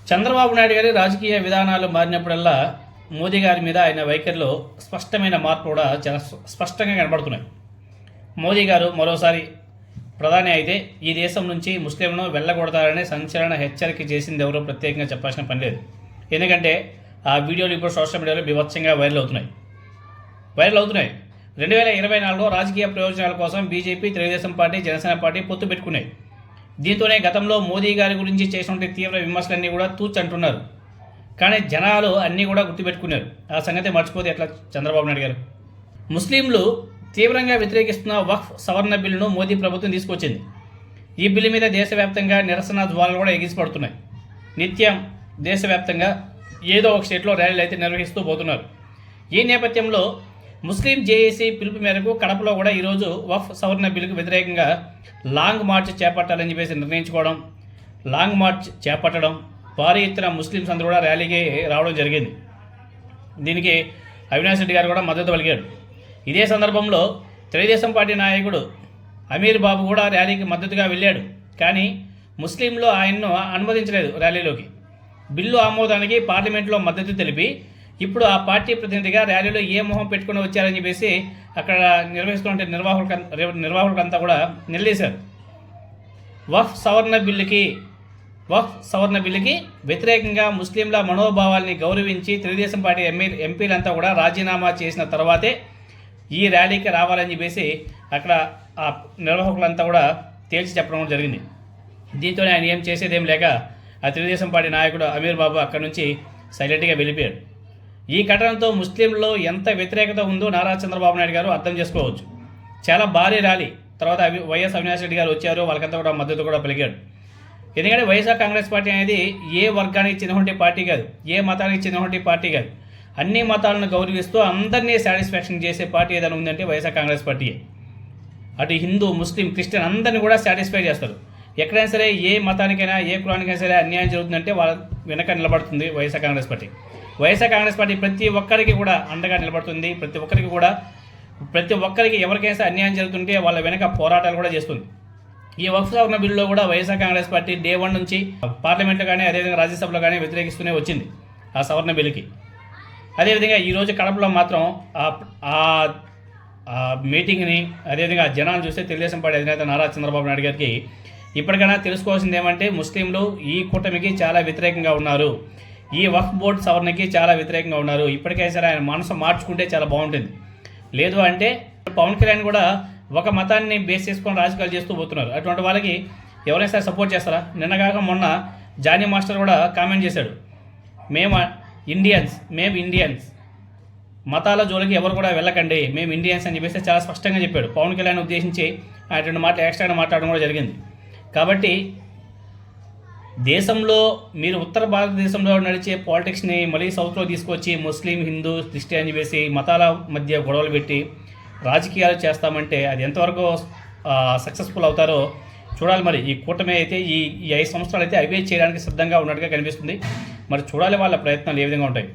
చంద్రబాబు నాయుడు గారి రాజకీయ విధానాలు మారినప్పుడల్లా మోదీ గారి మీద ఆయన వైఖరిలో స్పష్టమైన మార్పు కూడా చాలా స్పష్టంగా కనబడుతున్నాయి. మోదీ గారు మరోసారి ప్రధాని అయితే ఈ దేశం నుంచి ముస్లింలను వెళ్ళగొడతారనే సంచలన హెచ్చరిక చేసింది ఎవరో ప్రత్యేకంగా చెప్పాల్సిన పని లేదు. ఎందుకంటే ఆ వీడియోలు ఇప్పుడు సోషల్ మీడియాలో బీభత్సంగా వైరల్ అవుతున్నాయి. 2024లో రాజకీయ ప్రయోజనాల కోసం BJP, Telugu Desam party, Janasena party పొత్తు పెట్టుకున్నాయి. దీంతోనే గతంలో మోదీ గారి గురించి చేసినటువంటి తీవ్ర విమర్శలన్నీ కూడా తూచంటున్నారు. కానీ జనాలు అన్నీ కూడా గుర్తుపెట్టుకున్నారు. ఆ సంగతి మర్చిపోతే ఎట్లా చంద్రబాబు నాయుడు గారు? ముస్లింలు తీవ్రంగా వ్యతిరేకిస్తున్న వక్ఫ్ సవరణ బిల్లును మోదీ ప్రభుత్వం తీసుకొచ్చింది. ఈ బిల్లు మీద దేశవ్యాప్తంగా నిరసన జ్వాలలు కూడా ఎగిసిపడుతున్నాయి. నిత్యం దేశవ్యాప్తంగా ఏదో ఒక స్టేట్లో ర్యాలీలు అయితే నిర్వహిస్తూ పోతున్నారు. ఈ నేపథ్యంలో ముస్లిం జేఏసీ పిలుపు మేరకు కడపలో కూడా ఈరోజు వక్ఫ్ సవరణ బిల్లుకు వ్యతిరేకంగా లాంగ్ మార్చ్ చేపట్టాలని చెప్పేసి నిర్ణయించుకోవడం, లాంగ్ మార్చ్ చేపట్టడం, భారీ ఎత్తున ముస్లింస్ అందరూ కూడా ర్యాలీకి రావడం జరిగింది. దీనికి అవినాష్ రెడ్డి గారు కూడా మద్దతు పలికాడు. ఇదే సందర్భంలో తెలుగుదేశం పార్టీ నాయకుడు అమీర్ బాబు కూడా ర్యాలీకి మద్దతుగా వెళ్ళాడు. కానీ ముస్లింలు ఆయన్ను అనుమతించలేదు ర్యాలీలోకి. బిల్లు ఆమోదానికి పార్లమెంట్లో మద్దతు తెలిపి ఇప్పుడు ఆ పార్టీ ప్రతినిధిగా ర్యాలీలో ఏ మొహం పెట్టుకుని వచ్చారని చెప్పేసి అక్కడ నిర్వహిస్తున్న నిర్వాహకులంతా కూడా నిలదీశారు. వక్ఫ్ సవరణ బిల్లుకి వ్యతిరేకంగా ముస్లింల మనోభావాల్ని గౌరవించి తెలుగుదేశం పార్టీ ఎంపీలంతా కూడా రాజీనామా చేసిన తర్వాతే ఈ ర్యాలీకి రావాలని చెప్పేసి అక్కడ ఆ నిర్వాహకులంతా కూడా తేల్చి చెప్పడం జరిగింది. దీంతోనే ఆయన ఏం చేసేదేం లేక ఆ తెలుగుదేశం పార్టీ నాయకుడు అమీర్ బాబు అక్కడి నుంచి సైలెంట్గా వెళ్ళిపోయాడు. ఈ ఘటనతో ముస్లింల్లో ఎంత వ్యతిరేకత ఉందో నారా చంద్రబాబు నాయుడు గారు అర్థం చేసుకోవచ్చు. చాలా భారీ ర్యాలీ తర్వాత వైఎస్ అవినాష్ రెడ్డి గారు వచ్చారు. వాళ్ళకంతా కూడా మద్దతు కూడా పలికాడు. ఎందుకంటే వైఎస్ఆర్ కాంగ్రెస్ పార్టీ అనేది ఏ వర్గానికి చెందినటువంటి పార్టీ కాదు, ఏ మతానికి చెందినటువంటి పార్టీ కాదు. అన్ని మతాలను గౌరవిస్తూ అందరినీ సాటిస్ఫాక్షన్ చేసే పార్టీ ఏదైనా ఉందంటే వైఎస్ఆర్ కాంగ్రెస్ పార్టీయే. అటు హిందూ, ముస్లిం, క్రిస్టియన్ అందరినీ కూడా సాటిస్ఫై చేస్తారు. ఎక్కడైనా సరే ఏ మతానికైనా ఏ కులానికైనా సరే అన్యాయం జరుగుతుందంటే వాళ్ళ వెనక నిలబడుతుంది వైఎస్ఆర్ కాంగ్రెస్ పార్టీ. వైఎస్ఆర్ కాంగ్రెస్ పార్టీ ప్రతి ఒక్కరికి కూడా అండగా నిలబడుతుంది. ప్రతి ఒక్కరికి ఎవరికైనా అన్యాయం జరుగుతుంటే వాళ్ళ వెనక పోరాటాలు కూడా చేస్తుంది. ఈ వక్ఫ్ సవరణ బిల్లులో కూడా వైఎస్ఆర్ కాంగ్రెస్ పార్టీ డే 1 నుంచి పార్లమెంట్లో కానీ అదేవిధంగా రాజ్యసభలో కానీ వ్యతిరేకిస్తూనే వచ్చింది ఆ సవరణ బిల్లుకి. అదేవిధంగా ఈరోజు కడపలో మాత్రం ఆ మీటింగ్ని అదేవిధంగా జనాలు చూస్తే తెలుగుదేశం పార్టీ అధినేత నారా చంద్రబాబు నాయుడు గారికి ఇప్పటికైనా తెలుసుకోవాల్సింది ఏమంటే ముస్లింలు ఈ కూటమికి చాలా వ్యతిరేకంగా ఉన్నారు, ఈ వక్ఫ్ బోర్డు సవరణకి చాలా వ్యతిరేకంగా ఉన్నారు. ఇప్పటికైనా సరే ఆయన మనసు మార్చుకుంటే చాలా బాగుంటుంది. లేదు అంటే పవన్ కళ్యాణ్ కూడా ఒక మతాన్ని బేస్ చేసుకొని రాజకీయాలు చేస్తూ పోతున్నారు. అటువంటి వాళ్ళకి ఎవరైనా సరే సపోర్ట్ చేస్తారా? నిన్నగాక మొన్న జానీ మాస్టర్ కూడా కామెంట్ చేశాడు, మేము ఇండియన్స్, మతాల జోలికి ఎవరు కూడా వెళ్ళకండి, మేము ఇండియన్స్ అని చెప్పేసి చాలా స్పష్టంగా చెప్పాడు. పవన్ కళ్యాణ్ ఉద్దేశించి ఆయన 2 మాటలు ఎక్స్ట్రాగా మాట్లాడడం కూడా జరిగింది. కాబట్టి దేశంలో మీరు ఉత్తర భారతదేశంలో నడిచే పాలిటిక్స్ని మళ్ళీ సౌత్లో తీసుకొచ్చి ముస్లిం, హిందూ, క్రిస్టియన్ చెప్పేసి మతాల మధ్య గొడవలు పెట్టి రాజకీయాలు చేస్తామంటే అది ఎంతవరకు సక్సెస్ఫుల్ అవుతారో చూడాలి. మరి ఈ కూటమి అయితే ఈ 5 సంవత్సరాలు అయితే అవే చేయడానికి సిద్ధంగా ఉన్నట్టుగా కనిపిస్తుంది. మరి చూడాలి వాళ్ళ ప్రయత్నాలు ఏ విధంగా ఉంటాయి.